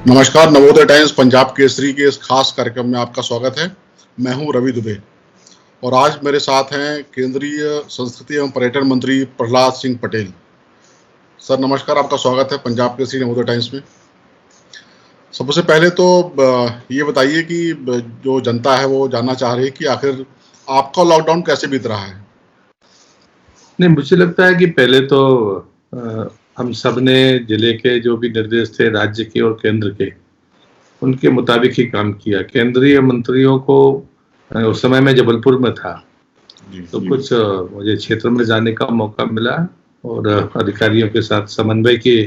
नमस्कार, नवोदय टाइम्स पंजाब केसरी के इस खास कार्यक्रम में आपका स्वागत है। मैं हूं रवि दुबे और आज मेरे साथ हैं केंद्रीय संस्कृति एवं पर्यटन मंत्री प्रहलाद सिंह पटेल। सर नमस्कार, आपका स्वागत है पंजाब केसरी नवोदय टाइम्स में। सबसे पहले तो ये बताइए कि जो जनता है वो जानना चाह रही है कि आखिर आपका लॉकडाउन कैसे बीत रहा है। नहीं, मुझे लगता है कि पहले तो हम सब ने जिले के जो भी निर्देश थे राज्य के और केंद्र के, उनके मुताबिक ही काम किया। केंद्रीय मंत्रियों को उस समय मैं जबलपुर में था, तो कुछ मुझे क्षेत्र में जाने का मौका मिला और अधिकारियों के साथ समन्वय के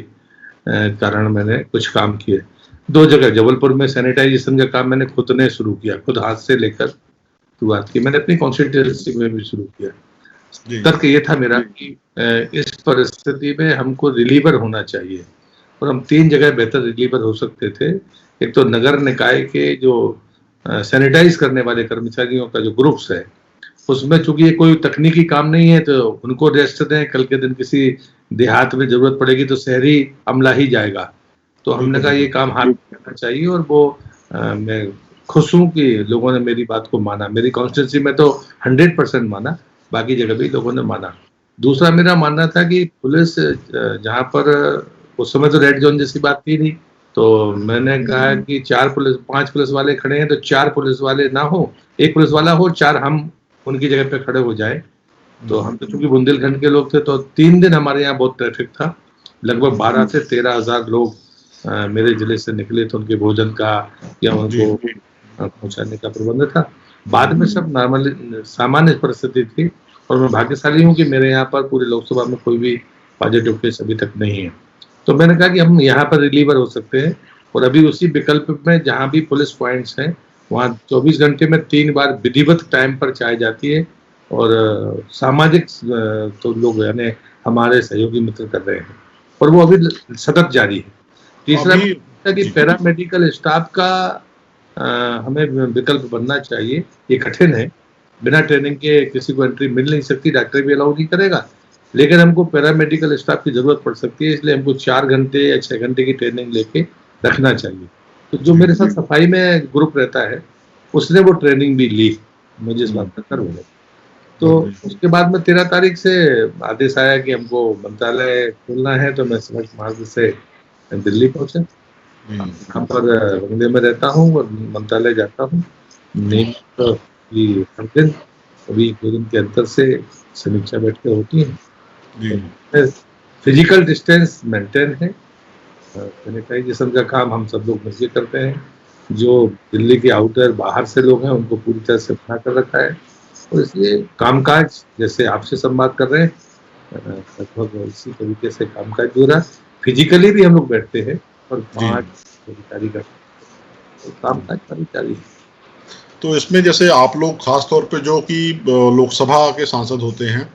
कारण मैंने कुछ काम किए। 2 जगह जबलपुर में सैनिटाइजेशन का काम मैंने खुद ने शुरू किया, खुद हाथ से लेकर शुरुआत की। मैंने अपनी कॉन्स्टिट्यूएंसी में भी शुरू किया। तर्क ये था मेरा कि इस परिस्थिति में हमको रिलीवर होना चाहिए और हम 3 जगह बेहतर रिलीवर हो सकते थे। एक तो नगर निकाय के जो सैनिटाइज करने वाले कर्मचारियों का जो ग्रुप्स है, उसमें चूंकि ये कोई तकनीकी काम नहीं है तो उनको रेस्ट दें। कल के दिन किसी देहात में जरूरत पड़ेगी तो शहरी अमला ही जाएगा, तो हमने कहा ये काम हाथ करना चाहिए। और वो मैं खुश हूँ कि लोगों ने मेरी बात को माना। मेरी कॉन्स्टिट्यूंसी में तो 100% माना, बाकी जगह भी लोगों ने माना। दूसरा मेरा मानना था कि पुलिस जहाँ पर उस समय तो रेड जोन जैसी बात थी नहीं, तो मैंने कहा कि 5 पुलिस वाले खड़े हैं तो 4 पुलिस वाले ना हो, 1 पुलिस वाला हो, 4 हम उनकी जगह पे खड़े हो जाए। तो हम तो चूंकि बुंदेलखंड के लोग थे तो 3 दिन हमारे यहाँ बहुत ट्रैफिक था। लगभग 12 से 13,000 लोग मेरे जिले से निकले थे। उनके भोजन का या उनको पहुंचाने का प्रबंध था। बाद में सब नॉर्मल सामान्य परिस्थिति थी और मैं भाग्यशाली हूँ कि मेरे यहाँ पर पूरे लोकसभा में कोई भी पॉजिटिव केस अभी तक नहीं है। तो मैंने कहा कि हम यहाँ पर रिलीवर हो सकते हैं और अभी उसी विकल्प में जहाँ भी पुलिस पॉइंट्स हैं वहाँ 24 घंटे में 3 बार विधिवत टाइम पर चाय जाती है और सामाजिक तो लोग यानी हमारे सहयोगी मित्र कर रहे हैं और वो अभी सतत जारी है। तीसरा कि पैरामेडिकल स्टाफ का हमें विकल्प बनना चाहिए। ये कठिन है, बिना ट्रेनिंग के किसी को एंट्री मिल नहीं सकती, डॉक्टर भी अलाउ नहीं करेगा, लेकिन हमको पैरामेडिकल स्टाफ की जरूरत पड़ सकती है। इसलिए हमको 4 घंटे या 6 घंटे की ट्रेनिंग लेके रखना चाहिए। तो जो मेरे साथ सफाई में ग्रुप रहता है उसने वो ट्रेनिंग भी ली, मुझे इस बात का गर्व है। तो उसके बाद में 13 तारीख से आदेश आया कि हमको मंत्रालय खोलना है, तो मैं सड़क मार्ग से दिल्ली पहुंचा। यहाँ पर बंगले में रहता हूँ और मंत्रालय जाता हूँ। हर दिन अभी 2 दिन के अंतर से समीक्षा बैठकें होती हैं। फिजिकल डिस्टेंस मेंटेन है, सैनिटाइजेशन का काम हम सब लोग मिलकर करते हैं। जो दिल्ली के आउटर बाहर से लोग हैं उनको पूरी तरह से बना कर रखा है और इसलिए कामकाज जैसे आपसे संवाद कर रहे हैं लगभग इसी तरीके से कामकाज हो रहा है। फिजिकली भी हम लोग बैठते हैं और 5 अधिकारी का कामकाज कर्मचारी। तो इसमें जैसे आप लोग खास तौर पे जो कि लोकसभा के सांसद होते हैं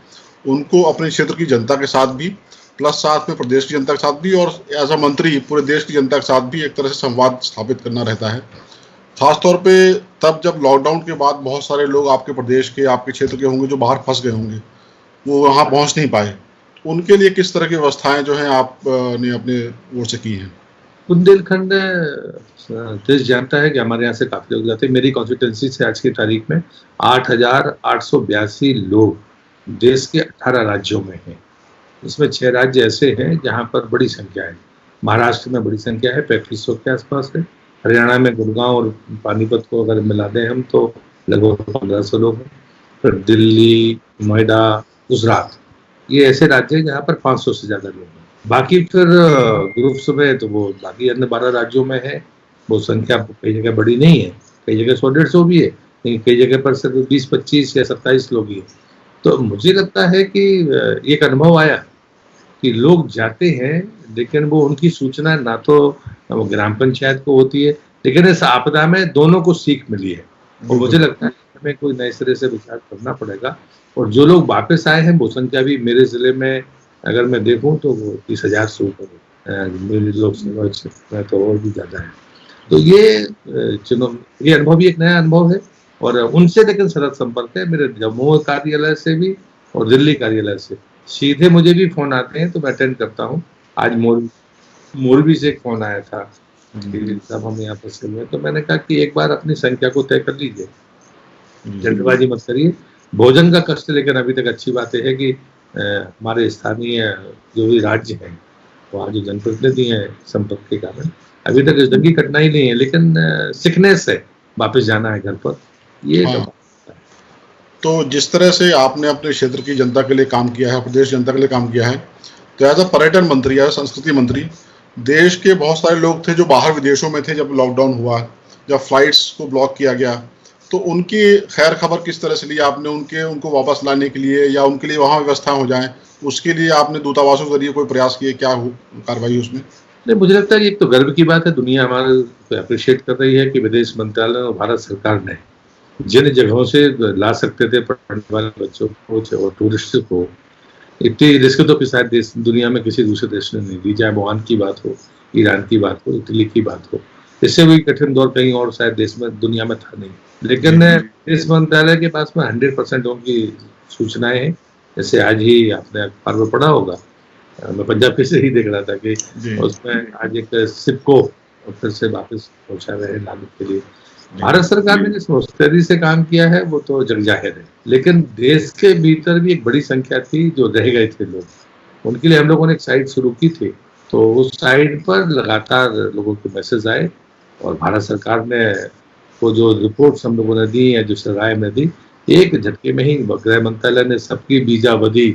उनको अपने क्षेत्र की जनता के साथ भी प्लस साथ में प्रदेश की जनता के साथ भी और एज अ मंत्री पूरे देश की जनता के साथ भी एक तरह से संवाद स्थापित करना रहता है। खास तौर पे तब जब लॉकडाउन के बाद बहुत सारे लोग आपके प्रदेश के आपके क्षेत्र के होंगे जो बाहर फंस गए होंगे, वो वहाँ पहुँच नहीं पाए, उनके लिए किस तरह की व्यवस्थाएं जो हैं आपने अपने ओर से की हैं? बुंदेलखंड देश जानता है कि हमारे यहाँ से काफी लोग जाते हैं। मेरी कॉन्स्टिट्यूंसी से आज की तारीख में 8,882 लोग देश के 18 राज्यों में हैं। इसमें 6 राज्य ऐसे हैं जहाँ पर बड़ी संख्या है। महाराष्ट्र में बड़ी संख्या है, 3500 के आसपास है। हरियाणा में गुड़गांव और पानीपत को अगर मिला दें हम तो लगभग 1500 लोग हैं। फिर दिल्ली, नोएडा, गुजरात, ये ऐसे राज्य हैं जहाँ पर 500 से ज्यादा लोग हैं। बाकी फिर ग्रुप्स में तो वो बाकी अन्य 12 राज्यों में है। वो संख्या कई जगह बड़ी नहीं है, कई जगह 100-150 भी है, लेकिन कई जगह पर सिर्फ 20-25 या 27 लोग ही है। तो मुझे लगता है कि एक अनुभव आया कि लोग जाते हैं लेकिन वो उनकी सूचना ना तो वो ग्राम पंचायत को होती है, लेकिन इस आपदा में दोनों को सीख मिली है और मुझे लगता है हमें कोई नए सिरे से विचार करना पड़ेगा। और जो लोग वापस आए हैं वो संख्या भी मेरे जिले में अगर मैं देखूं तो वो 30,000 से ऊपर है। मेरे लोकसभा क्षेत्र में तो और भी ज्यादा है। तो ये अनुभव भी एक नया अनुभव है और उनसे लेकिन सरल संपर्क है मेरे जम्मू कार्यालय से भी और दिल्ली कार्यालय से। सीधे मुझे भी फोन आते हैं तो मैं अटेंड करता हूँ। आज मोरबी से एक फोन आया था कि सब हम यहाँ फंसे हुए हैं। तो मैंने कहा कि एक बार अपनी संख्या को तय कर लीजिए, जल्दबाजी मत करिए। भोजन का कष्ट लेकिन अभी तक अच्छी बात है कि हमारे स्थानीय जो भी राज्य हैं, वहाँ जो जनप्रतिनिधि हैं संपर्क के कारण अभी तक इस ढंग की कठिनाई नहीं है, लेकिन सीखने से वापस जाना है घर पर, ये हाँ। तो तो जिस तरह से आपने अपने क्षेत्र की जनता के लिए काम किया है, प्रदेश जनता के लिए काम किया है, तो एज अ पर्यटन मंत्री, एज संस्कृति मंत्री, देश के बहुत सारे लोग थे जो बाहर विदेशों में थे जब लॉकडाउन हुआ, जब फ्लाइट्स को ब्लॉक किया गया, तो उनकी खैर खबर किस तरह से ली आपने? उनको वापस लाने के लिए या उनके लिए वहाँ व्यवस्था हो जाए, उसके लिए आपने दूतावासों के जरिए कोई प्रयास किए? क्या कार्रवाई उसमें? नहीं, मुझे लगता है कि एक तो गर्व की बात है, दुनिया हमारे अप्रिशिएट कर रही है कि विदेश मंत्रालय और भारत सरकार ने जिन जगहों से ला सकते थे पढ़ने वाले बच्चों को और टूरिस्ट को, इतनी रिस्क तो शायद देश दुनिया में किसी दूसरे देश ने नहीं दी, चाहे वुहान की बात हो, ईरान की बात हो, इटली की बात हो। इससे भी कठिन दौर कहीं और शायद देश में दुनिया में था नहीं। लेकिन इस मंत्रालय के पास में 100% उनकी सूचनाएं हैं। जैसे आज ही आपने अखबार में पढ़ा होगा, मैं पंजाब से ही देख रहा था कि उसमें आज एक शिप को फिर से वापस पहुंचा रहे हैं लाने के लिए। भारत सरकार ने जिस मुस्तैदी से काम किया है वो तो जग जाहिर है, लेकिन देश के भीतर भी एक बड़ी संख्या थी जो रह गए थे लोग, उनके लिए हम लोगों ने एक साइट शुरू की थी। तो उस साइट पर लगातार लोगों के मैसेज आए और भारत सरकार ने वो जो रिपोर्ट्स हम लोगों ने दी या जो राय में दी, एक झटके में ही गृह मंत्रालय ने सबकी वीजा अवधि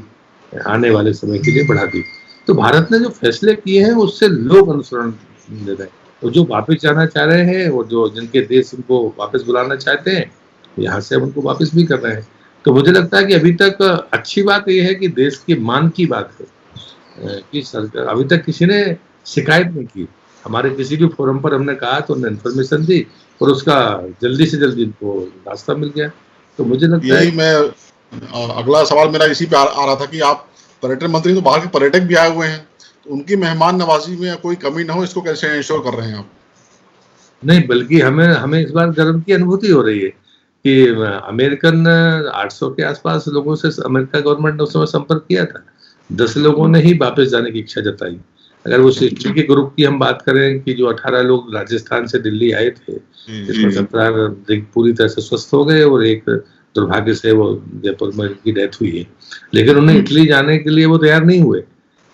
आने वाले समय के लिए बढ़ा दी। तो भारत ने जो फैसले किए हैं उससे लोग अनुसरण ले रहे हैं, तो जो वापस जाना चाह रहे हैं और जो जिनके देश उनको वापस बुलाना चाहते हैं, यहाँ से हम उनको वापस भी कर रहे हैं। तो मुझे लगता है कि अभी तक अच्छी बात यह है कि देश की मान की बात है कि सरकार अभी तक किसी ने शिकायत नहीं की। हमारे किसी भी फोरम पर हमने कहा तो उन्होंने इन्फॉर्मेशन दी और उसका जल्दी से जल्दी इनको रास्ता मिल गया। तो मुझे लगता है यही मैं अगला सवाल मेरा इसी पे आ रहा था कि आप पर्यटन मंत्री, तो बाहर के पर्यटक भी आए हुए हैं, तो उनकी मेहमान नवाजी में कोई कमी ना हो, इसको कैसे इंश्योर कर रहे हैं आप? नहीं, बल्कि हमें हमें इस बार गर्व की अनुभूति हो रही है कि अमेरिकन 800 के आसपास लोगों से अमेरिका गवर्नमेंट ने उस समय संपर्क किया था, 10 लोगों ने ही वापस जाने की इच्छा जताई। अगर वो सिस्टरी के ग्रुप की हम बात करें कि जो 18 लोग राजस्थान से दिल्ली आए थे, जिसमें 17 पूरी तरह से स्वस्थ हो गए और एक दुर्भाग्य से वो जयपुर में उनकी डेथ हुई है, लेकिन उन्हें इटली जाने के लिए वो तैयार नहीं हुए।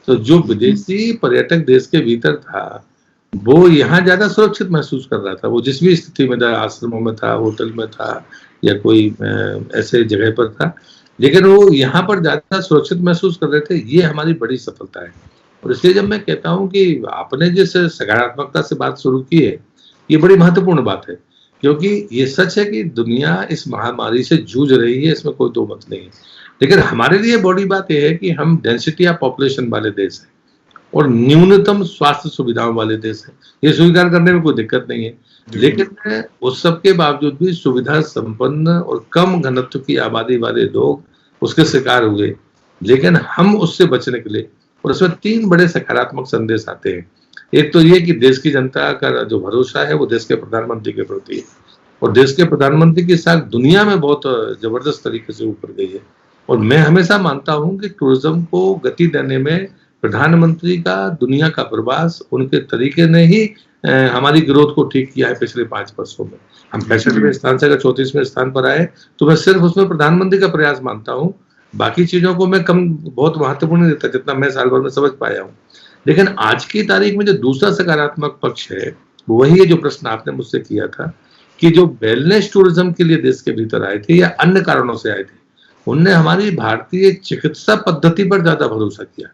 तो जो विदेशी पर्यटक देश के भीतर था वो यहाँ ज्यादा सुरक्षित महसूस कर रहा था, वो जिस भी स्थिति में था, आश्रमों में था, होटल में था या कोई ऐसे जगह पर था, लेकिन वो यहाँ पर ज्यादा सुरक्षित महसूस कर रहे थे। ये हमारी बड़ी सफलता है और इसलिए जब मैं कहता हूँ कि आपने जिस सकारात्मकता से बात शुरू की है, ये बड़ी महत्वपूर्ण बात है, क्योंकि ये सच है कि दुनिया इस महामारी से जूझ रही है, इसमें कोई दो मत नहीं है। लेकिन हमारे लिए बड़ी बात यह है कि हम डेंसिटी ऑफ पॉपुलेशन वाले देश हैं और न्यूनतम स्वास्थ्य सुविधाओं वाले देश हैं। ये स्वीकार करने में कोई दिक्कत नहीं है, लेकिन उस सब के बावजूद भी सुविधा संपन्न और कम घनत्व की आबादी वाले लोग उसके शिकार हुए। लेकिन हम उससे बचने के लिए, और उसमें 3 बड़े सकारात्मक संदेश आते हैं। एक तो ये कि देश की जनता का जो भरोसा है वो देश के प्रधानमंत्री के प्रति है और देश के प्रधानमंत्री की साख दुनिया में बहुत जबरदस्त तरीके से ऊपर गई है। और मैं हमेशा मानता हूं कि टूरिज्म को गति देने में प्रधानमंत्री का दुनिया का प्रवास, उनके तरीके ने ही हमारी ग्रोथ को ठीक किया है पिछले 5 वर्षों में। हम 65वें स्थान से अगर 34वें स्थान पर आए तो मैं सिर्फ उसमें प्रधानमंत्री का प्रयास मानता हूँ, बाकी चीजों को मैं कम बहुत महत्वपूर्ण नहीं देता जितना मैं साल भर में समझ पाया हूँ। लेकिन आज की तारीख में जो दूसरा सकारात्मक पक्ष है वही है जो प्रश्न आपने मुझसे किया था कि जो वेलनेस टूरिज्म के लिए देश के भीतर आए थे या अन्य कारणों से आए थे, उनने हमारी भारतीय चिकित्सा पद्धति पर ज्यादा भरोसा किया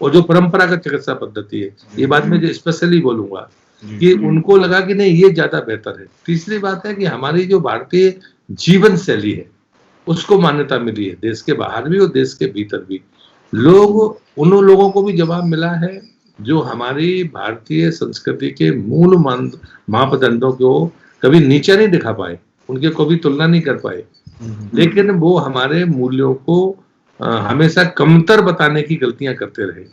और जो परंपरागत चिकित्सा पद्धति है, ये बात मैं जो स्पेशली बोलूंगा कि उनको लगा कि नहीं ये ज्यादा बेहतर है। तीसरी बात है कि हमारी जो भारतीय जीवन शैली है उसको मान्यता मिली है देश के बाहर भी और देश के भीतर भी। उन लोगों को भी जवाब मिला है जो हमारी भारतीय संस्कृति के मूल मापदंडों को कभी नीचे नहीं दिखा पाए, उनके कभी तुलना नहीं कर पाए, लेकिन वो हमारे मूल्यों को हमेशा कमतर बताने की गलतियां करते रहे।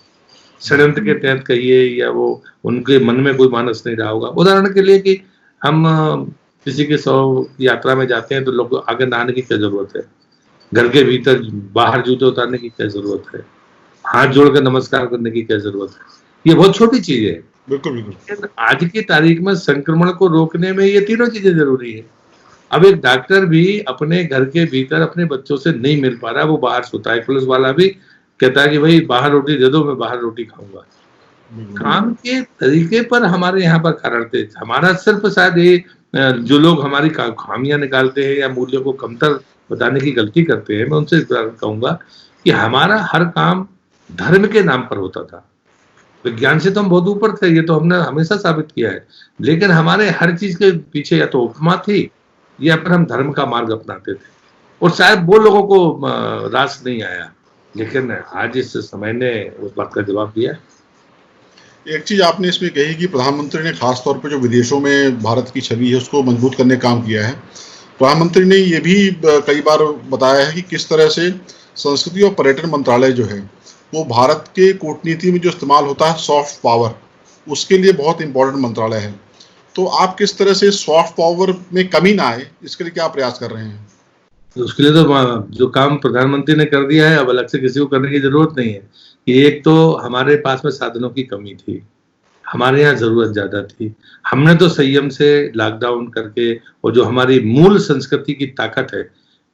षड्यंत्र के तहत कहिए या वो उनके मन में कोई मानस नहीं रहा होगा। उदाहरण के लिए कि हम किसी के 100 यात्रा में जाते हैं तो लोग आगे नहाने की क्या जरूरत है, घर के भीतर बाहर जूते उतारने की क्या जरूरत है, हाथ जोड़कर नमस्कार करने की क्या जरूरत है। ये बहुत छोटी चीज है, बिल्कुल बिल्कुल। लेकिन आज की तारीख में संक्रमण को रोकने में ये तीनों चीजें जरूरी है। अब एक डॉक्टर भी अपने घर के भीतर अपने बच्चों से नहीं मिल पा रहा, वो बाहर सोता है। पुलिस वाला भी कहता है कि भाई बाहर रोटी दे दो, मैं बाहर रोटी खाऊंगा। काम के तरीके पर हमारे यहाँ पर कारण थे। हमारा सिर्फ शायद ये जो लोग हमारी खामियां निकालते हैं या मूल्यों को कमतर बताने की गलती करते हैं, मैं उनसे कहूंगा कि हमारा हर काम धर्म के नाम पर होता था। विज्ञान से तो हम बहुत ऊपर थे, ये तो हमने हमेशा साबित किया है, लेकिन हमारे हर चीज के पीछे या तो उपमा थी या फिर हम धर्म का मार्ग अपनाते थे, और शायद वो लोगों को रास नहीं आया। लेकिन आज इस समय ने उस बात का जवाब दिया है। एक चीज आपने इसमें कही कि प्रधानमंत्री ने खास तौर पे जो विदेशों में भारत की छवि है उसको मजबूत करने का काम किया है। प्रधानमंत्री ने ये भी कई बार बताया है कि किस तरह से संस्कृति और पर्यटन मंत्रालय जो है वो भारत के कूटनीति में जो इस्तेमाल होता है सॉफ्ट पावर, उसके लिए बहुत इंपॉर्टेंट मंत्रालय है। तो आप किस तरह से सॉफ्ट पावर में कमी ना आए, इसके लिए क्या प्रयास कर रहे हैं? तो उसके लिए तो जो काम प्रधानमंत्री ने कर दिया है, अब अलग से किसी को करने की जरूरत नहीं है। कि एक तो हमारे पास में साधनों की कमी थी, हमारे यहाँ जरूरत ज्यादा थी। हमने तो संयम से लॉकडाउन करके, और जो हमारी मूल संस्कृति की ताकत है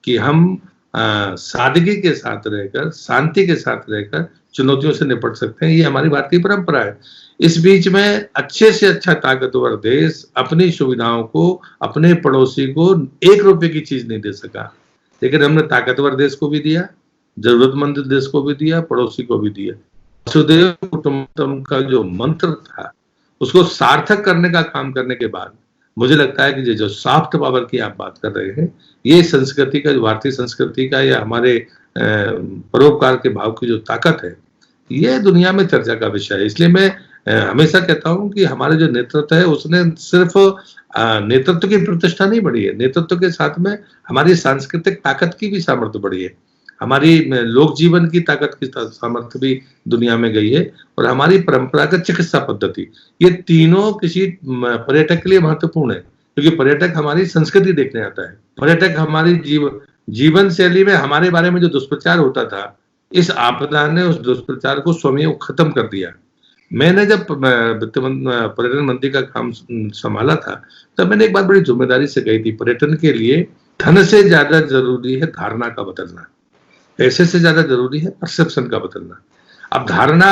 कि हम सादगी के साथ रहकर, शांति के साथ रहकर चुनौतियों से निपट सकते हैं, ये हमारी भारतीय परंपरा है। इस बीच में अच्छे से अच्छा ताकतवर देश अपनी सुविधाओं को अपने पड़ोसी को 1 रुपए की चीज नहीं दे सका, लेकिन हमने ताकतवर देश को भी दिया, जरूरतमंद देश को भी दिया, पड़ोसी को भी दिया। वसुधैव कुटुंबकम का जो मंत्र था उसको सार्थक करने का काम करने के बाद मुझे लगता है कि जो सॉफ्ट पावर की आप बात कर रहे हैं, ये संस्कृति का, जो भारतीय संस्कृति का या हमारे परोपकार के भाव की जो ताकत है, ये दुनिया में चर्चा का विषय है। इसलिए मैं हमेशा कहता हूं कि हमारे जो नेतृत्व है उसने सिर्फ नेतृत्व की प्रतिष्ठा नहीं बढ़ी है, नेतृत्व के साथ में हमारी सांस्कृतिक ताकत की भी सामर्थ्य बढ़ी है, हमारी लोक जीवन की ताकत की सामर्थ्य भी दुनिया में गई है, और हमारी परंपरागत चिकित्सा पद्धति, ये तीनों किसी पर्यटक के लिए महत्वपूर्ण है। क्योंकि पर्यटक हमारी संस्कृति देखने आता है, पर्यटक हमारी जीवन शैली में हमारे बारे में जो दुष्प्रचार होता था, इस आपदा ने उस दुष्प्रचार को स्वयं खत्म कर दिया। मैंने जब पर्यटन मंत्री का काम संभाला था, तब मैंने एक बात बड़ी जिम्मेदारी से कही थी, पर्यटन के लिए धन से ज्यादा जरूरी है धारणा का बदलना, पैसे से ज्यादा जरूरी है परसेप्शन का बदलना। अब धारणा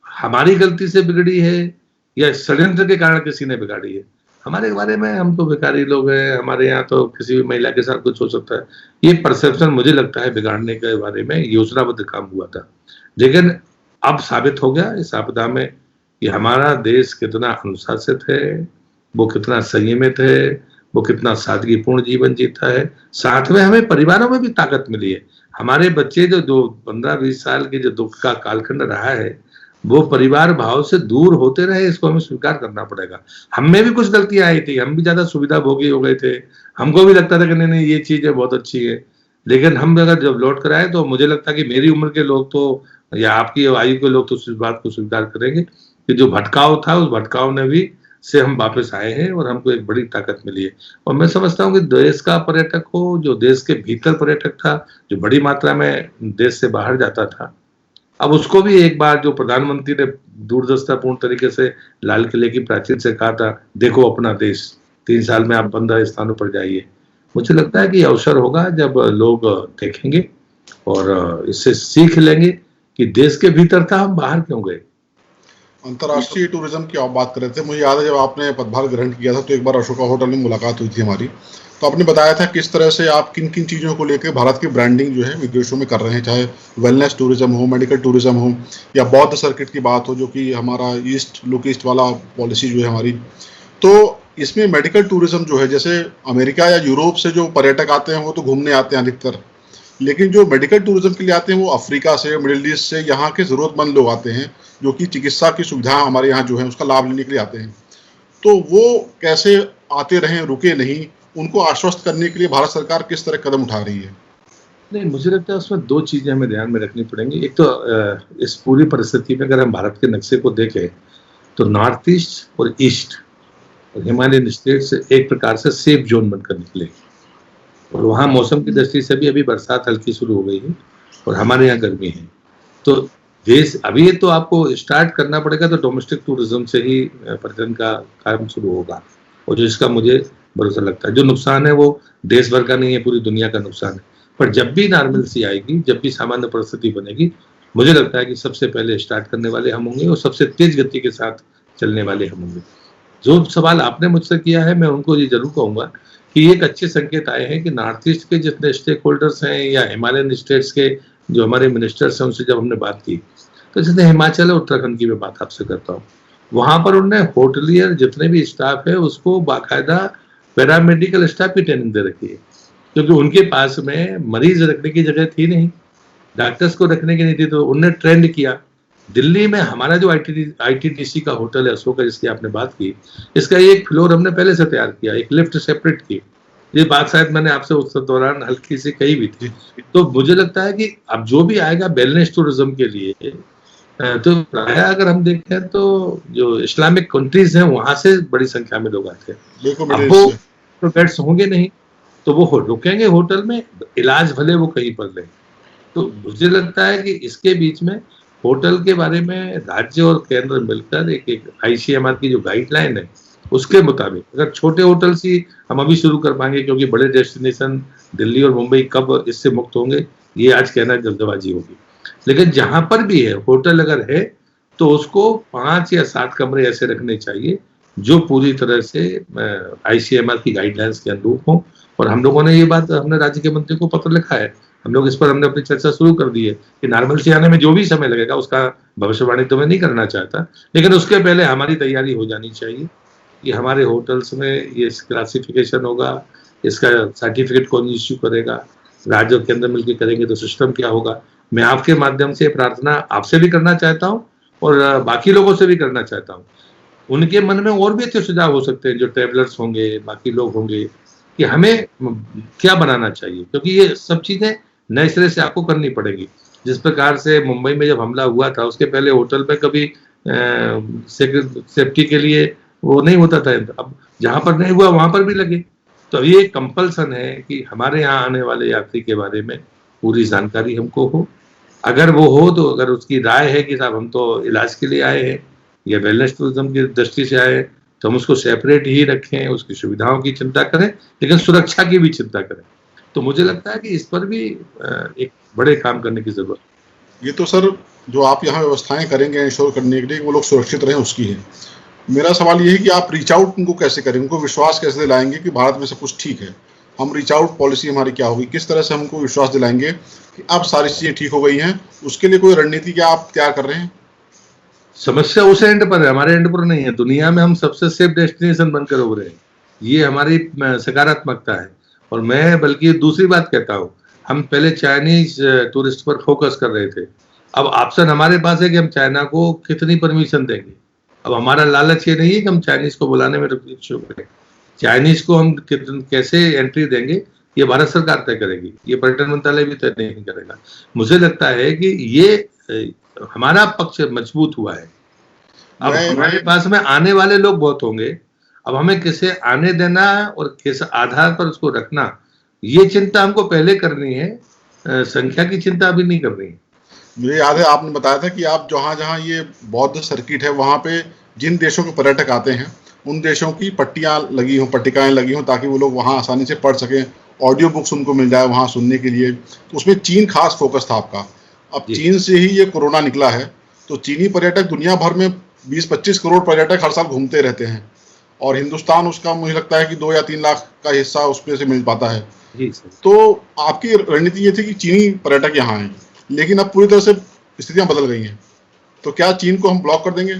हमारी गलती से बिगड़ी है या षड्यंत्र के कारण किसी ने बिगाड़ी है, हमारे बारे में हम तो भिखारी लोग हैं, हमारे यहाँ तो किसी भी महिला के साथ कुछ हो सकता है, ये परसेप्शन मुझे लगता है बिगाड़ने के बारे में योजनाबद्ध काम हुआ था। लेकिन अब साबित हो गया इस आपदा में कि हमारा देश कितना अनुशासित है, वो कितना संयमित है, वो कितना सादगीपूर्ण जीवन जीता है। साथ में हमें परिवारों में भी ताकत मिली है। हमारे बच्चे जो 15-20 साल के जो दुख का कालखंड रहा है, वो परिवार भाव से दूर होते रहे, इसको हमें स्वीकार करना पड़ेगा। हम में भी कुछ गलतियां आई थी, हम भी ज्यादा सुविधा भोगी हो गए थे, हमको भी लगता था कि नहीं ये चीज है बहुत अच्छी है, लेकिन हम अगर जब लौट कर आए तो मुझे लगता है कि मेरी उम्र के लोग तो या आपकी आयु के लोग तो इस बात को स्वीकार करेंगे कि जो भटकाव था, उस भटकाव ने भी से हम वापस आए हैं और हमको एक बड़ी ताकत मिली है। और मैं समझता हूँ कि देश का पर्यटक हो, जो देश के भीतर पर्यटक था, जो बड़ी मात्रा में देश से बाहर जाता था, अब उसको भी एक बार जो प्रधानमंत्री ने दूरदर्शितापूर्ण तरीके से लाल किले की प्राचीर से कहा था, देखो अपना देश, 3 साल में आप 15 स्थानों पर जाइए, मुझे लगता है कि अवसर होगा जब लोग देखेंगे और इससे सीख लेंगे कि देश के भीतर था, हम बाहर क्यों गए। अंतर्राष्ट्रीय टूरिज्म की आप बात कर रहे थे, मुझे याद है जब आपने पदभार ग्रहण किया था तो एक बार अशोका होटल में मुलाकात हुई थी हमारी, तो आपने बताया था किस तरह से आप किन किन चीज़ों को लेकर भारत की ब्रांडिंग जो है विदेशों में कर रहे हैं, चाहे वेलनेस टूरिज्म हो, मेडिकल टूरिज्म हो, या बौद्ध सर्किट की बात हो, जो कि हमारा ईस्ट लुक ईस्ट वाला पॉलिसी जो है हमारी। तो इसमें मेडिकल टूरिज्म जो है, जैसे अमेरिका या यूरोप से जो पर्यटक आते हैं वो तो घूमने आते हैं अधिकतर, लेकिन जो मेडिकल टूरिज्म के लिए आते हैं वो अफ्रीका से, मिडिल ईस्ट से, यहाँ के ज़रूरतमंद लोग आते हैं जो कि चिकित्सा की सुविधा हमारे यहाँ जो है उसका लाभ लेने के लिए आते हैं। तो वो कैसे आते रहें, रुके नहीं, उनको आश्वस्त करने के लिए भारत सरकार किस तरह कदम उठा रही है? नहीं, मुझे लगता है उसमें 2 चीजें हमें ध्यान में रखनी पड़ेंगी। एक तो इस पूरी परिस्थिति में अगर हम भारत के नक्शे को देखें तो नॉर्थ ईस्ट और ईस्ट और हिमालयन स्टेट्स एक प्रकार से सेफ जोन बनकर निकले, और वहाँ मौसम की दृष्टि से भी अभी बरसात हल्की शुरू हो गई है और हमारे यहाँ गर्मी है। तो देश अभी तो आपको स्टार्ट करना पड़ेगा, तो डोमेस्टिक टूरिज्म से ही पर्यटन का काम शुरू होगा, और जिसका मुझे भरोसा लगता है जो नुकसान है वो देश भर का नहीं है, पूरी दुनिया का नुकसान है। पर जब भी नॉर्मलसी आएगी, जब भी सामान्य परिस्थिति बनेगी, मुझे लगता है कि सबसे पहले स्टार्ट करने वाले हम होंगे और सबसे तेज गति के साथ चलने वाले हम होंगे। जो सवाल आपने मुझसे किया है, मैं उनको ये जरूर कहूंगा कि एक अच्छे संकेत आए हैं कि नॉर्थ ईस्ट के जितने स्टेक होल्डर्स हैं या हिमालयन स्टेट्स के जो हमारे मिनिस्टर्स हैं, उनसे जब हमने बात की, तो जैसे हिमाचल और उत्तराखंड की मैं बात आपसे करता हूँ, वहां पर उन्होंने होटलियर जितने भी स्टाफ है उसको बाकायदा पैरामेडिकल स्टाफ की ट्रेनिंग दे रखी है, क्योंकि उनके पास में मरीज रखने की जगह थी नहीं, डॉक्टर्स को रखने की नहीं थी, तो उन्होंने ट्रेंड किया। दिल्ली में हमारा जो आईटीडीसी का होटल है अशोका, जिसकी आपने बात की, इसका एक फ्लोर हमने पहले से तैयार किया, एक लिफ्ट सेपरेट की। ये बात शायद मैंने आपसे उस दौरान हल्की सी कही भी थी। तो मुझे लगता है कि अब जो भी आएगा वेलनेस टूरिज्म के लिए, तो प्राय अगर हम देखें तो जो इस्लामिक कंट्रीज हैं वहां से बड़ी संख्या में लोग आते हैं। अब वो तो बेड्स होंगे नहीं, तो वो रुकेंगे होटल में, इलाज भले वो कहीं पर लें। तो मुझे लगता है कि इसके बीच में होटल के बारे में राज्य और केंद्र मिलकर एक आईसीएमआर की जो गाइडलाइन है उसके मुताबिक अगर छोटे होटल्स ही हम अभी शुरू कर पाएंगे, क्योंकि बड़े डेस्टिनेशन दिल्ली और मुंबई कब इससे मुक्त होंगे ये आज कहना जल्दबाजी होगी, लेकिन जहां पर भी है होटल अगर है तो उसको 5 या 7 कमरे ऐसे रखने चाहिए जो पूरी तरह से आईसीएमआर की गाइडलाइंस के अनुरूप हो। और हम लोगों ने ये बात, हमने राज्य के मंत्री को पत्र लिखा है, हम लोग इस पर हमने अपनी चर्चा शुरू कर दी है कि नॉर्मलसी आने में जो भी समय लगेगा उसका भविष्यवाणी तो मैं नहीं करना चाहता, लेकिन उसके पहले हमारी तैयारी हो जानी चाहिए कि हमारे होटल्स में ये क्लासिफिकेशन होगा, इसका सर्टिफिकेट कौन इश्यू करेगा, राज्य और केंद्र मिलकर करेंगे तो सिस्टम क्या होगा। मैं आपके माध्यम से प्रार्थना आपसे भी करना चाहता हूँ और बाकी लोगों से भी करना चाहता हूँ, उनके मन में और भी अच्छे सुझाव हो सकते हैं जो ट्रेवलर्स होंगे, बाकी लोग होंगे, कि हमें क्या बनाना चाहिए, क्योंकि ये सब चीजें नए सिरे से आपको करनी पड़ेगी। जिस प्रकार से मुंबई में जब हमला हुआ था उसके पहले होटल में कभी सेफ्टी के लिए वो नहीं होता था, अब जहां पर नहीं हुआ वहां पर भी लगे। तो ये कंपल्सन है कि हमारे यहाँ आने वाले यात्री के बारे में पूरी जानकारी हमको हो, अगर वो हो तो अगर उसकी राय है कि साहब हम तो इलाज के लिए आए हैं या वेलनेस टूरिज्म की दृष्टि से आए हैं, तो हम उसको सेपरेट ही रखें, उसकी सुविधाओं की चिंता करें, लेकिन सुरक्षा की भी चिंता करें। तो मुझे लगता है कि इस पर भी एक बड़े काम करने की जरूरत। ये तो सर जो आप यहाँ व्यवस्थाएं करेंगे इंश्योर करने के लिए वो लोग सुरक्षित रहें उसकी है। मेरा सवाल ये है कि आप रीच आउट उनको कैसे करेंगे, उनको विश्वास कैसे दिलाएंगे कि भारत में सब कुछ ठीक है। हम रीच आउट पॉलिसी हमारी क्या होगी, किस तरह से हमको विश्वास दिलाएंगे कि अब सारी चीजें ठीक हो गई हैं, उसके लिए कोई रणनीति क्या आप तैयार कर रहे हैं? समस्या उस एंड पर है, हमारे एंड पर नहीं है। दुनिया में हम सबसे सेफ डेस्टिनेशन बनकर उभरे हैं, ये हमारी सकारात्मकता है। और मैं बल्कि दूसरी बात कहता हूँ, हम पहले चाइनीज टूरिस्ट पर फोकस कर रहे थे, अब ऑप्शन हमारे पास है कि हम चाइना को कितनी परमिशन देंगे। अब हमारा लालच ये नहीं है कि हम चाइनीज को बुलाने में इच्छुक हैं, चाइनीज को हम कैसे एंट्री देंगे ये भारत सरकार तय करेगी, ये पर्यटन मंत्रालय भी तय नहीं करेगा। मुझे लगता है कि ये हमारा पक्ष मजबूत हुआ है। अब हमारे पास में आने वाले लोग बहुत होंगे, अब हमें किसे आने देना और किस आधार पर उसको रखना, ये चिंता हमको पहले करनी है, संख्या की चिंता अभी नहीं करनी है। मुझे याद है आपने बताया था कि आप जहाँ जहाँ ये बौद्ध सर्किट है वहाँ पे जिन देशों के पर्यटक आते हैं उन देशों की पट्टिकाएं लगी हों ताकि वो लोग वहाँ आसानी से पढ़ सकें, ऑडियो बुक्स उनको मिल जाए वहाँ सुनने के लिए। तो उसमें चीन खास फोकस था आपका। अब चीन से ही ये कोरोना निकला है, तो चीनी पर्यटक दुनिया भर में 20-25 करोड़ पर्यटक हर साल घूमते रहते हैं और हिंदुस्तान उसका मुझे लगता है कि 2 या 3 लाख का हिस्सा उसमें से मिल पाता है। तो आपकी रणनीति ये थी कि चीनी पर्यटक यहाँ आए, लेकिन अब पूरी तरह से स्थितियां बदल गई हैं, तो क्या चीन को हम ब्लॉक कर देंगे?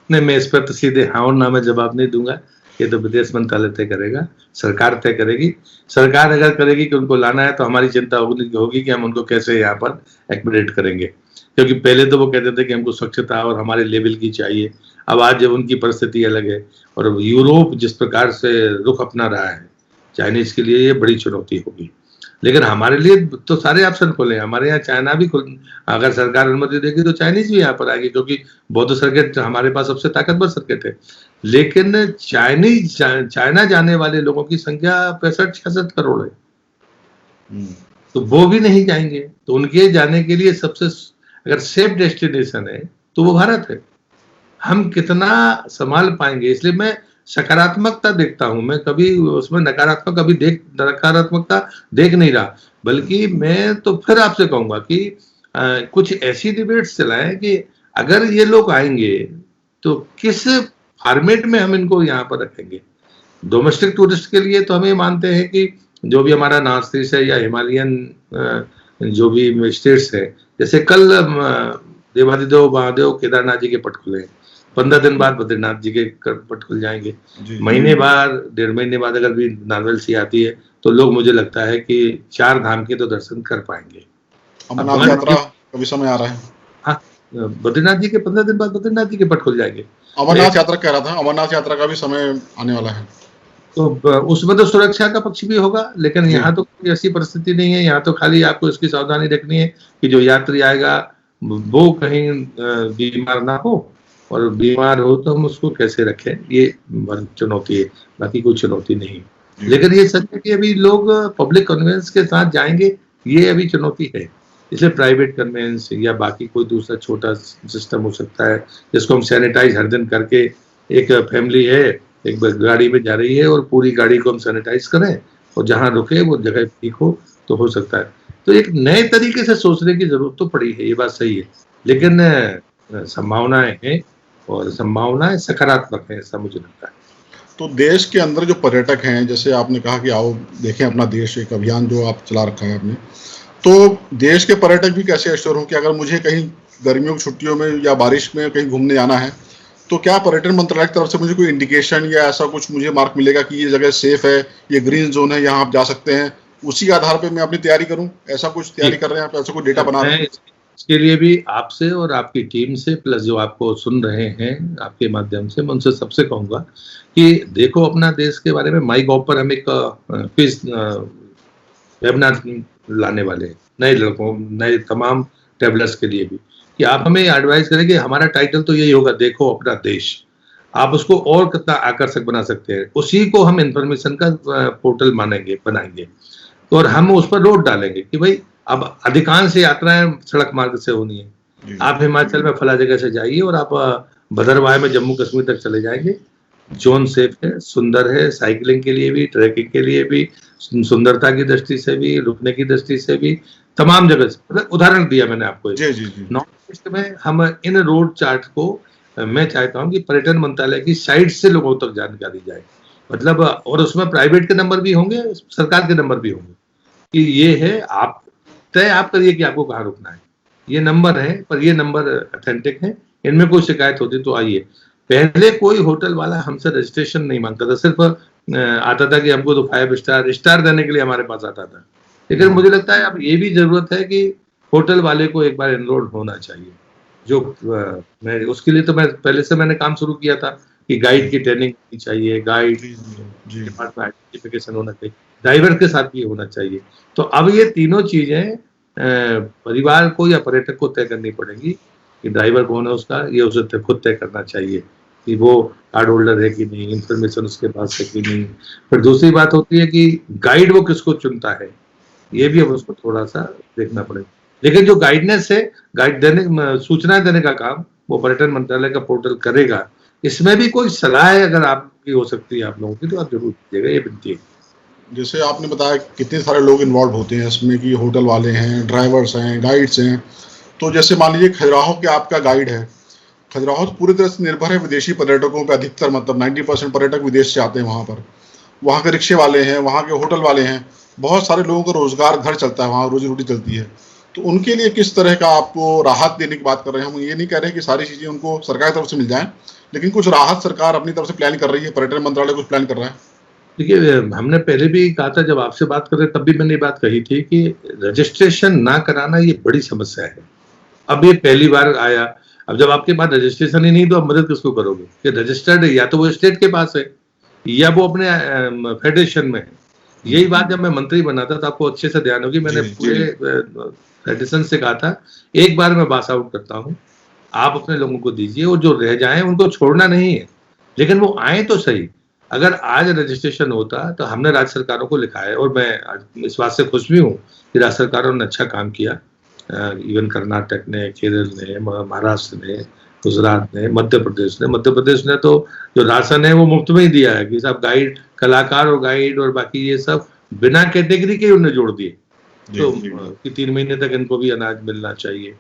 नहीं, मैं इस पर तो सीधे हाँ और ना में जवाब नहीं दूंगा, ये तो विदेश मंत्रालय तय करेगा, सरकार तय करेगी। सरकार अगर करेगी कि उनको लाना है तो हमारी चिंता होगी कि हम उनको कैसे यहाँ पर एक्मोडेट करेंगे, क्योंकि पहले तो वो कहते थे कि हमको स्वच्छता और हमारे लेवल की चाहिए। अब आज जब उनकी परिस्थिति अलग है और यूरोप जिस प्रकार से रुख अपना रहा है, चाइनीज के लिए ये बड़ी चुनौती होगी। लेकिन हमारे लिए तो सारे ऑप्शन खुले हैं, हमारे यहाँ चाइना भी अगर सरकार अनुमति देगी तो चाइनीज भी यहाँ पर आएगी, क्योंकि बौद्ध सर्किट हमारे पास सबसे ताकतवर सर्किट है। लेकिन चाइना जाने वाले लोगों की संख्या 65-66 करोड़ है, तो वो भी नहीं जाएंगे। तो उनके जाने के लिए सबसे अगर सेफ डेस्टिनेशन है तो वो भारत है। हम कितना संभाल पाएंगे, इसलिए मैं सकारात्मकता देखता हूं, मैं कभी उसमें नकारात्मकता देख नहीं रहा, बल्कि मैं तो फिर आपसे कहूंगा कि कुछ ऐसी डिबेट्स चलाएं कि अगर ये लोग आएंगे तो किस फॉर्मेट में हम इनको यहाँ पर रखेंगे। डोमेस्टिक टूरिस्ट के लिए तो हम ये मानते हैं कि जो भी हमारा नॉर्थ ईस्ट है या हिमालयन जो भी स्टेट्स है, जैसे कल देवादिदेव महादेव केदारनाथ जी के पट खुले, 15 दिन बाद बद्रीनाथ जी के पट खुल जाएंगे। महीने बाद 1.5 महीने बाद अगर भी नॉर्मलसी आती है तो लोग, मुझे लगता है कि 4 धाम के तो दर्शन कर पाएंगे। अमरनाथ यात्रा का भी समय आ रहा है। हाँ, बद्रीनाथ जी के 15 दिन बाद बद्रीनाथ जी के पट खुल जाएंगे। अमरनाथ यात्रा कह रहा था, अमरनाथ यात्रा का भी समय आने वाला है, तो उसमें तो सुरक्षा का पक्ष भी होगा, लेकिन यहाँ तो कोई ऐसी परिस्थिति नहीं है। यहाँ तो खाली आपको इसकी सावधानी रखनी है कि जो यात्री आएगा वो कहीं बीमार ना हो, और बीमार हो तो हम उसको कैसे रखें, ये चुनौती है, बाकी कोई चुनौती नहीं। लेकिन ये सच है कि अभी लोग पब्लिक कन्वेंस के साथ जाएंगे, ये अभी चुनौती है। इसलिए प्राइवेट कन्वेंस या बाकी कोई दूसरा छोटा सिस्टम हो सकता है, जिसको हम सैनिटाइज हर दिन करके, एक फैमिली है एक गाड़ी में जा रही है और पूरी गाड़ी को हम सैनिटाइज करें और जहां रुके वो जगह ठीक हो तो हो सकता है। तो एक नए तरीके से सोचने की जरूरत तो पड़ी है, ये बात सही है, लेकिन संभावनाएं हैं और संभावनाएं सकारात्मक है, ऐसा मुझे लगता है। तो देश के अंदर जो पर्यटक हैं, जैसे आपने कहा कि आओ देखें अपना देश, एक अभियान जो आप चला रखा है आपने, तो देश के पर्यटक भी कैसे एश्योर हों कि अगर मुझे कहीं गर्मियों की छुट्टियों में या बारिश में कहीं घूमने जाना है तो क्या पर्यटन मंत्रालय की तरफ से मुझे कोई इंडिकेशन या ऐसा कुछ मुझे मार्क मिलेगा कि ये जगह सेफ है, ये ग्रीन जोन है, यहाँ आप जा सकते हैं, उसी आधार पे मैं अपनी तैयारी करूं? ऐसा कुछ तैयारी कर रहे हैं आप, ऐसा कोई डेटा बना रहे हैं? इसके लिए भी आपसे और आपकी टीम से, प्लस जो आपको सुन रहे हैं आपके माध्यम से, मैं उनसे सबसे कहूंगा कि देखो, अपना देश के बारे में माई गॉव पर हम एक क्विज वेबिनार लाने वाले हैं, नए लड़कों, नए तमाम ट्रेवलर्स के लिए भी, कि आप हमें एडवाइस करें कि हमारा टाइटल तो यही होगा, देखो अपना देश। आप उसको और कितना आकर्षक बना सकते हैं, उसी को हम इंफॉर्मेशन का पोर्टल बनाएंगे, तो और हम उस पर रोड डालेंगे कि भाई अब अधिकांश यात्राएं सड़क मार्ग से होनी है। आप हिमाचल में फला जगह से जाइए और आप भदरवाह में जम्मू कश्मीर तक चले जाएंगे, जोन सेफ है, सुंदर है, साइकिलिंग के लिए भी, ट्रैकिंग के लिए भी, सुंदरता की दृष्टि से भी, रुकने की दृष्टि से भी, तमाम जगह से। मतलब उदाहरण दिया मैंने आपको। नॉर्थ ईस्ट में हम इन रोड चार्ट को, मैं चाहता हूं कि पर्यटन मंत्रालय की साइट से लोगों तक जानकारी जाए, मतलब, और उसमें प्राइवेट के नंबर भी होंगे, सरकार के नंबर भी होंगे, कि ये है, आप तय आप करिए कि आपको कहाँ रुकना है, ये नंबर है, पर ये नंबर ऑथेंटिक है, इनमें कोई शिकायत होती तो आइए। पहले कोई होटल वाला हमसे रजिस्ट्रेशन नहीं मांगता था, सिर्फ आता था कि हमको तो 5 स्टार देने के लिए हमारे पास आता था। लेकिन मुझे लगता है अब ये भी जरूरत है कि होटल वाले को एक बार एनरोल होना चाहिए, जो मैं उसके लिए तो मैं पहले से मैंने काम शुरू किया था कि गाइड की ट्रेनिंग चाहिए, गाइड के पास आइडेंटिफिकेशन होना चाहिए, ड्राइवर के साथ भी होना चाहिए। तो अब ये तीनों चीजें परिवार को या पर्यटक को तय करनी पड़ेगी कि ड्राइवर कौन है उसका, ये उसे खुद तय करना चाहिए कि वो कार्ड होल्डर है कि नहीं, इंफॉर्मेशन उसके पास है कि नहीं। फिर दूसरी बात होती है कि गाइड वो किसको चुनता है, ये भी अब उसको थोड़ा सा देखना पड़ेगा। लेकिन जो गाइडनेस है, सूचनाएं देने का काम वो पर्यटन मंत्रालय का पोर्टल करेगा। इसमें भी कोई सलाह अगर आपकी हो सकती है आप लोगों की, तो आप जरूर दीजिएगा, ये विनती है। जैसे आपने बताया कितने सारे लोग इन्वॉल्व होते हैं इसमें, कि होटल वाले हैं, ड्राइवर्स हैं, गाइड्स हैं। तो जैसे मान लीजिए खजुराहो के आपका गाइड है, खजुराहो पूरी तरह से निर्भर है विदेशी पर्यटकों पर, अधिकतर मतलब 90% पर्यटक विदेश से आते हैं वहाँ पर। वहाँ के रिक्शे वाले हैं, वहाँ के होटल वाले हैं, बहुत सारे लोगों का रोजगार, घर चलता है वहाँ, रोजी रोटी चलती है। तो उनके लिए किस तरह का आपको राहत देने की बात कर रहे हैं? हम ये नहीं कह रहे हैं कि सारी चीज़ें उनको सरकार की तरफ से मिल जाएं, लेकिन कुछ राहत सरकार अपनी तरफ से प्लान कर रही है, पर्यटन मंत्रालय कुछ प्लान कर रहा है। देखिए, हमने पहले भी कहा था, जब आपसे बात कर रहे तब भी मैंने ये बात कही थी कि रजिस्ट्रेशन ना कराना ये बड़ी समस्या है। अब ये पहली बार आया, अब जब आपके पास रजिस्ट्रेशन ही नहीं तो आप मदद किसको करोगे? कि रजिस्टर्ड या तो वो स्टेट के पास है या वो अपने फेडरेशन में है। यही बात जब मैं मंत्री बना था तो आपको अच्छे से ध्यान होगी, मैंने पूरे फेडरेशन से कहा था, एक बार मैं पास आउट करता हूँ, आप अपने लोगों को दीजिए और जो रह जाएं उनको छोड़ना नहीं है, लेकिन वो आए तो सही। अगर आज रजिस्ट्रेशन होता तो हमने राज्य सरकारों को लिखा है, और मैं इस बात से खुश भी हूँ कि राज्य सरकारों ने अच्छा काम किया, इवन कर्नाटक ने, केरल ने, महाराष्ट्र ने, गुजरात ने, मध्य प्रदेश ने तो जो राशन है वो मुफ्त में ही दिया है कि सब गाइड, कलाकार और गाइड और बाकी ये सब बिना कैटेगरी के उन्हें जोड़ दिए, तो कि 3 महीने तक इनको भी अनाज मिलना चाहिए।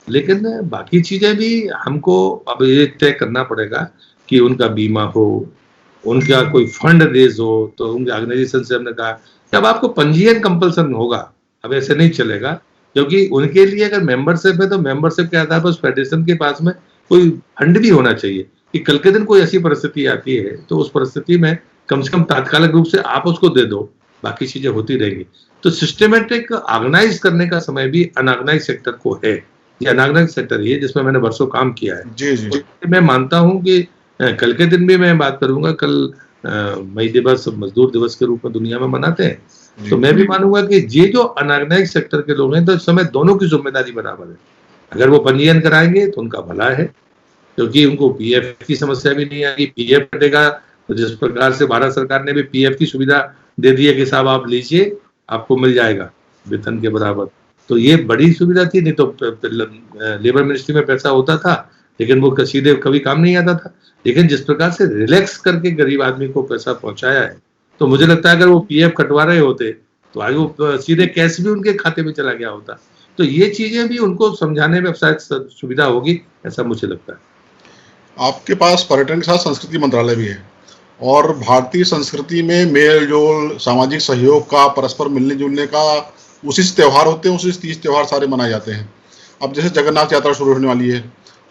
लेकिन बाकी चीजें भी हमको अब ये तय करना पड़ेगा कि उनका बीमा हो, उनका कोई फंड रेज हो, तो उनके ऑर्गेनाइजेशन से हमने कहा कि अब आपको पंजीयन कंपल्सन होगा, अब ऐसे नहीं चलेगा, क्योंकि उनके लिए अगर मेंबरशिप है तो मेंबरशिप के आधार पर फेडरेशन के पास में कोई फंड भी होना चाहिए कि कल के दिन कोई ऐसी परिस्थिति आती है तो उस परिस्थिति में कम से कम तात्कालिक रूप से आप उसको दे दो, बाकी चीजें होती रहेंगी। तो सिस्टमेटिक ऑर्गेनाइज करने का समय भी अनऑर्गेनाइज सेक्टर को है, ये अनऑर्गेनाइज सेक्टर ही है जिसमें मैंने वर्षों काम किया है। जी। मैं मानता हूँ कि कल के दिन भी मैं बात करूंगा, कल मई दिवस मजदूर दिवस के रूप में दुनिया में मनाते हैं, तो मैं भी मानूंगा कि ये जो अनऑर्गेनाइज सेक्टर के लोग हैं तो इस समय दोनों की जिम्मेदारी बराबर है। अगर वो पंजीयन कराएंगे तो उनका भला है, क्योंकि उनको पीएफ की समस्या भी नहीं आएगी। पीएफ कटेगा तो जिस प्रकार से भारत सरकार ने भी पीएफ की सुविधा दे दी है कि साहब आप लीजिए, आपको मिल जाएगा वेतन के बराबर, तो ये बड़ी सुविधा थी। नहीं तो लेबर मिनिस्ट्री में पैसा होता था लेकिन वो सीधे कभी काम नहीं आता था। लेकिन जिस प्रकार से रिलैक्स करके गरीब आदमी को पैसा पहुंचाया है, तो मुझे लगता है अगर वो पीएफ कटवा रहे होते तो आज वो सीधे कैश भी उनके खाते में चला गया होता। तो ये चीजें भी उनको समझाने में शायद सुविधा होगी, ऐसा मुझे लगता है। आपके पास पर्यटन के साथ संस्कृति मंत्रालय भी है, और भारतीय संस्कृति में मेल जोल, सामाजिक सहयोग का, परस्पर मिलने जुलने का उसी से त्यौहार होते हैं, उसी से 30 त्यौहार सारे मनाए जाते हैं। अब जैसे जगन्नाथ यात्रा शुरू होने वाली है,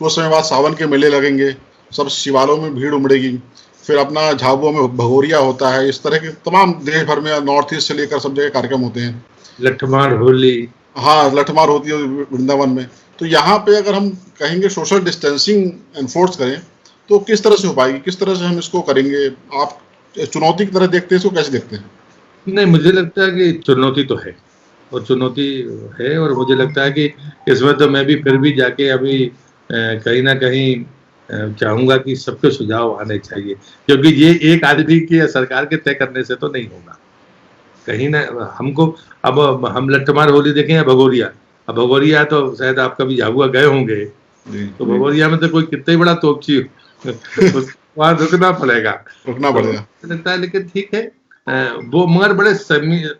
कुछ समय बाद सावन के मेले लगेंगे, सब शिवालयों में भीड़ उमड़ेगी, फिर अपना झाबुआ में भगोरिया होता है, इस तरह के तमाम देश भर में नॉर्थ ईस्ट से लेकर सब जगह कार्यक्रम होते हैं। लठमार होली, हाँ, लठमार होती है वृंदावन में। तो यहाँ पे अगर हम कहेंगे सोशल डिस्टेंसिंग एनफोर्स करें तो किस तरह से हो पाएगी, किस तरह से हम इसको करेंगे? आप चुनौती की तरह देखते हैं इसको, कैसे देखते हैं? नहीं, मुझे लगता है कि चुनौती तो है, और चुनौती है, और मुझे लगता है कि इसमें तो मैं भी फिर भी जाके अभी कहीं ना कहीं चाहूंगा कि सबके सुझाव आने चाहिए, क्योंकि ये एक आदमी की सरकार के तय करने से तो नहीं होगा। कहीं ना हमको, अब हम लट्ठमार होली देखें या भगोरिया, अब भगोरिया तो शायद आप कभी झाबुआ गए होंगे, तो भगोरिया में तो कोई कितना ही बड़ा तोपची वहां रुकना पड़ेगा। लगता है, लेकिन ठीक है, वो मगर बड़े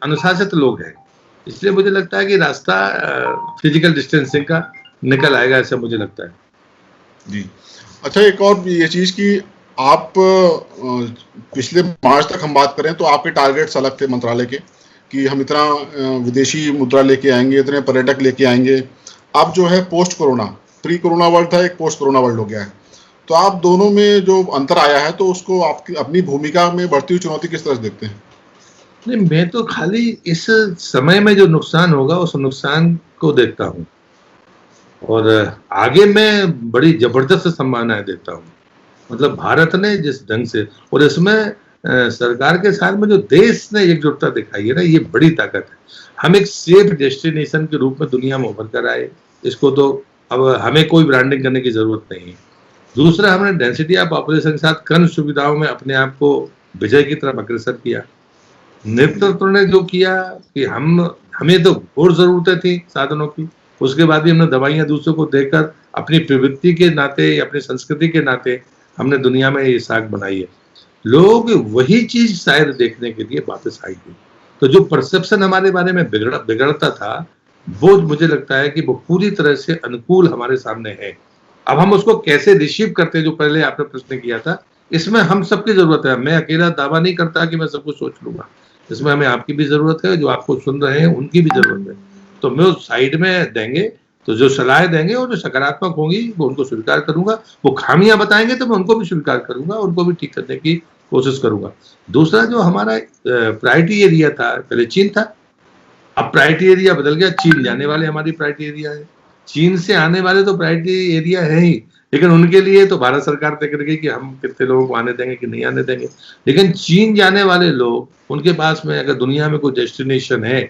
अनुशासित लोग हैं, इसलिए मुझे लगता है कि रास्ता फिजिकल डिस्टेंसिंग का निकल आएगा, ऐसा मुझे लगता है। जी, अच्छा, एक और ये चीज कि आप पिछले मार्च तक हम बात करें तो आपके टारगेट्स अलग थे मंत्रालय के कि हम इतना विदेशी मुद्रा लेके आएंगे, इतने पर्यटक लेके आएंगे। अब जो है post corona, pre corona world था, एक पोस्ट कोरोना वर्ल्ड हो गया है, तो आप दोनों में जो अंतर आया है तो उसको आपकी अपनी भूमिका में बढ़ती हुई चुनौती किस तरह से देखते हैं? नहीं, मैं तो खाली इस समय में जो नुकसान होगा उस नुकसान को देखता हूँ, और आगे मैं बड़ी जबरदस्त संभावनाएं देखता हूँ। मतलब भारत ने जिस ढंग से, और इसमें सरकार के साथ में जो देश ने एकजुटता दिखाई है ना, ये बड़ी ताकत है। हम एक सेफ डेस्टिनेशन के रूप में दुनिया में उभर कर आए, इसको तो अब हमें कोई ब्रांडिंग करने की जरूरत नहीं है। दूसरा, हमने डेंसिटी ऑफ पॉपुलेशन के साथ कम सुविधाओं में अपने आप को विजय की तरफ अग्रसर किया। नेतृत्व ने जो किया कि हमें तो और जरूरतें थी साधनों की, उसके बाद भी हमने दवाइयां दूसरों को देकर अपनी प्रवृत्ति के नाते, अपनी संस्कृति के नाते हमने दुनिया में ये साख बनाई है। लोग वही चीज शायद देखने के लिए वापस आई थी। तो जो परसेप्शन हमारे बारे में बिगड़ता था, वो मुझे लगता है कि वो पूरी तरह से अनुकूल हमारे सामने है। अब हम उसको कैसे रिसीव करते हैं, जो पहले आपने प्रश्न किया था, इसमें हम सबकी जरूरत है। मैं अकेला दावा नहीं करता कि मैं सब कुछ सोच लूंगा, इसमें हमें आपकी भी जरूरत है, जो आपको सुन रहे हैं उनकी भी जरूरत है। तो मैं उस साइड में देंगे तो जो सलाह देंगे और जो सकारात्मक होंगी वो उनको स्वीकार करूंगा, वो खामियां बताएंगे तो मैं उनको भी स्वीकार करूंगा, उनको भी ठीक करने की कोशिश करूंगा। दूसरा, जो हमारा प्रायोरिटी एरिया था, पहले चीन था, अब प्रायोरिटी एरिया बदल गया, चीन जाने वाले हमारी प्रायोरिटी एरिया है। चीन से आने वाले तो प्रायोरिटी एरिया है ही, लेकिन उनके लिए तो भारत सरकार तय करेगी कि हम कितने लोगों को आने देंगे कि नहीं आने देंगे। लेकिन चीन जाने वाले लोग, उनके पास में अगर दुनिया में कोई डेस्टिनेशन है,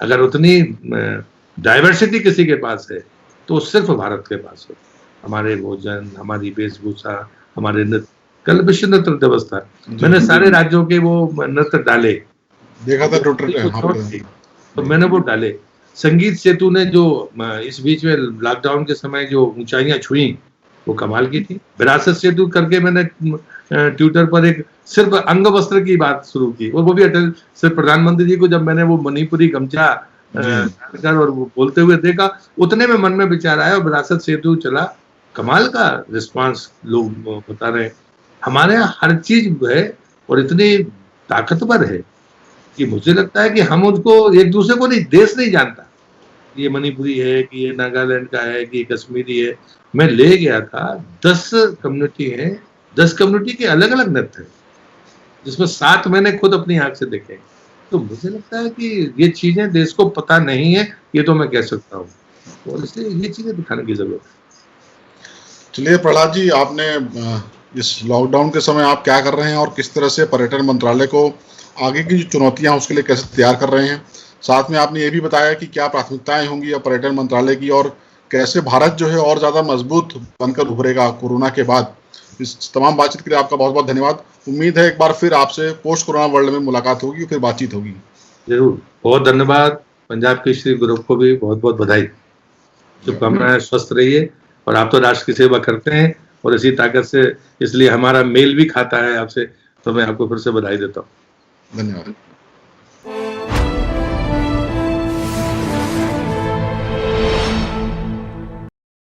अगर उतनी डाइवर्सिटी किसी के पास है, तो सिर्फ भारत के पास है। हमारे भोजन, हमारी वेशभूषा, हमारे नृत्य, कल विश्व नृत्य दिवस था, मैंने सारे राज्यों के वो नृत्य डाले, देखा था ट्विटर पे, तो मैंने वो डाले। संगीत सेतु ने जो इस बीच में लॉकडाउन के समय जो ऊंचाइयां छुई वो कमाल की थी। विरासत सेतु करके मैंने ट्विटर पर एक सिर्फ अंग वस्त्र की बात शुरू की, और वो भी अटल सिर्फ प्रधानमंत्री जी को जब मैंने वो मणिपुरी गमछा कर और वो बोलते हुए देखा, उतने में मन में विचार आया और विरासत सेतु चला। कमाल का रिस्पांस लोग बता रहे हैं। हमारे यहाँ हर चीज है और इतनी ताकतवर है कि मुझे लगता है कि हम उसको एक दूसरे को नहीं, देश नहीं जानता ये मणिपुरी है कि ये नागालैंड का है कि ये कश्मीरी है। मैं ले गया था, 10 कम्युनिटी है, 10 कम्युनिटी के अलग अलग नृत्य है, जिसमें 7 मैंने खुद अपनी आंख से देखे। तो मुझे लगता है कि ये चीजें देश को पता नहीं है, ये तो मैं कह सकता हूँ, और इसलिए ये चीजें दिखाने की जरूरत है। चलिए प्रहलाद जी, आपने इस लॉकडाउन के समय आप क्या कर रहे हैं और किस तरह से पर्यटन मंत्रालय को आगे की जो चुनौतियां हैं उसके लिए कैसे तैयार कर रहे हैं, साथ में आपने ये भी बताया कि क्या प्राथमिकताएं होंगी पर्यटन मंत्रालय की और कैसे भारत जो है और ज़्यादा मजबूत बनकर उभरेगा कोरोना के बाद। इस तमाम बातचीत के लिए आपका बहुत बहुत धन्यवाद। उम्मीद है एक बार फिर आपसे पोस्ट कोरोना वर्ल्ड में मुलाकात होगी, फिर बातचीत होगी। जरूर, बहुत धन्यवाद। पंजाब केसरी ग्रुप को भी बहुत बहुत बधाई, शुभकामनाएं, स्वस्थ रहिए। और आप तो राष्ट्र की सेवा करते हैं और इसी ताकत से, इसलिए हमारा मेल भी खाता है आपसे, तो मैं आपको फिर से बधाई देता हूँ। धन्यवाद।